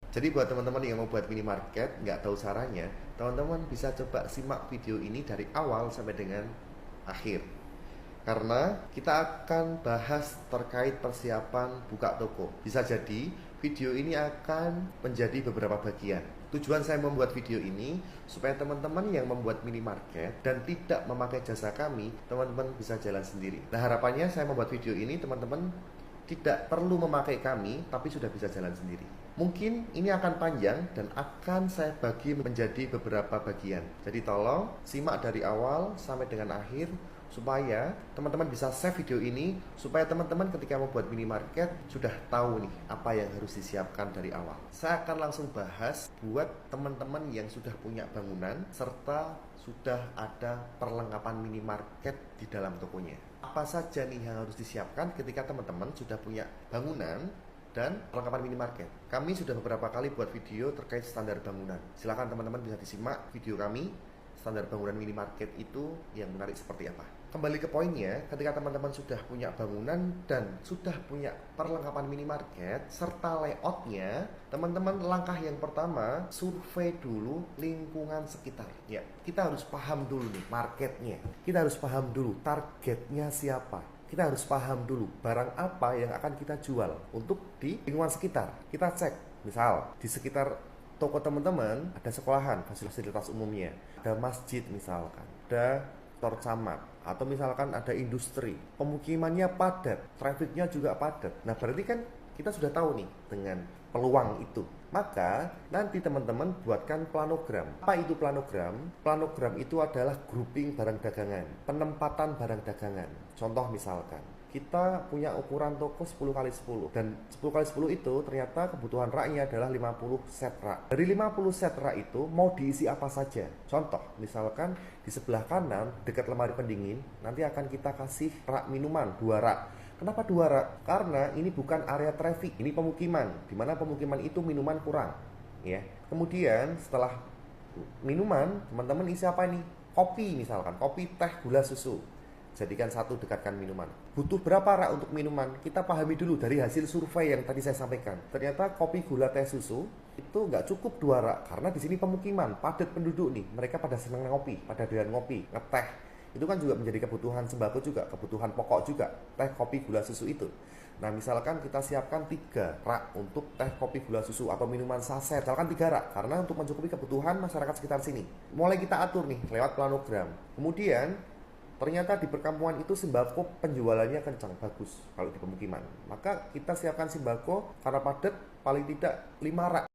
Jadi buat teman-teman yang mau buat minimarket, nggak tahu caranya, teman-teman bisa coba simak video ini dari awal sampai dengan akhir. Karena kita akan bahas terkait persiapan buka toko. Bisa jadi video ini akan menjadi beberapa bagian. Tujuan saya membuat video ini supaya teman-teman yang membuat minimarket dan tidak memakai jasa kami, teman-teman bisa jalan sendiri. Nah, harapannya saya membuat video ini teman-teman tidak perlu memakai kami, tapi sudah bisa jalan sendiri. Mungkin ini akan panjang dan akan saya bagi menjadi beberapa bagian. Jadi tolong simak dari awal sampai dengan akhir supaya teman-teman bisa save video ini, supaya teman-teman ketika membuat minimarket sudah tahu nih apa yang harus disiapkan dari awal. Saya akan langsung bahas buat teman-teman yang sudah punya bangunan serta sudah ada perlengkapan minimarket di dalam tokonya. Apa saja nih yang harus disiapkan ketika teman-teman sudah punya bangunan dan perlengkapan minimarket. Kami sudah beberapa kali buat video terkait standar bangunan. Silakan teman-teman bisa disimak video kami. Standar bangunan minimarket itu yang menarik seperti apa. Kembali ke poinnya, ketika teman-teman sudah punya bangunan dan sudah punya perlengkapan minimarket serta layoutnya, teman-teman langkah yang pertama, survei dulu lingkungan sekitar. Ya, kita harus paham dulu nih marketnya. Kita harus paham dulu targetnya siapa. Kita harus paham dulu barang apa yang akan kita jual untuk di lingkungan sekitar. Kita cek, misal di sekitar toko teman-teman ada sekolahan, fasilitas umumnya, ada masjid misalkan, ada kantor camat, atau misalkan ada industri, pemukimannya padat, trafficnya juga padat. Nah, berarti kan kita sudah tahu nih dengan peluang itu. Maka nanti teman-teman buatkan planogram. Apa itu planogram? Planogram itu adalah grouping barang dagangan, penempatan barang dagangan. Contoh misalkan, kita punya ukuran toko 10x10 dan 10x10 itu ternyata kebutuhan raknya adalah 50 set rak. Dari 50 set rak itu mau diisi apa saja. Contoh, misalkan di sebelah kanan dekat lemari pendingin nanti akan kita kasih rak minuman 2 rak. Kenapa 2 rak? Karena ini bukan area traffic, ini pemukiman, di mana pemukiman itu minuman kurang, ya. Kemudian setelah minuman, teman-teman isi apa nih? Kopi misalkan, kopi, teh, gula, susu. Jadikan satu, dekatkan minuman. Butuh berapa rak untuk minuman? Kita pahami dulu dari hasil survei yang tadi saya sampaikan. Ternyata kopi, gula, teh, susu itu nggak cukup 2 rak karena di sini pemukiman, padat penduduk nih. Mereka pada senang ngopi, pada doyan ngopi, ngeteh. Itu kan juga menjadi kebutuhan sembako juga, kebutuhan pokok juga, teh, kopi, gula, susu itu. Nah, misalkan kita siapkan 3 rak untuk teh, kopi, gula, susu atau minuman saset, misalkan 3 rak karena untuk mencukupi kebutuhan masyarakat sekitar sini. Mulai kita atur nih lewat planogram. Kemudian ternyata di perkampungan itu sembako penjualannya kencang, bagus kalau di pemukiman. Maka kita siapkan sembako karena padat paling tidak 5 rak.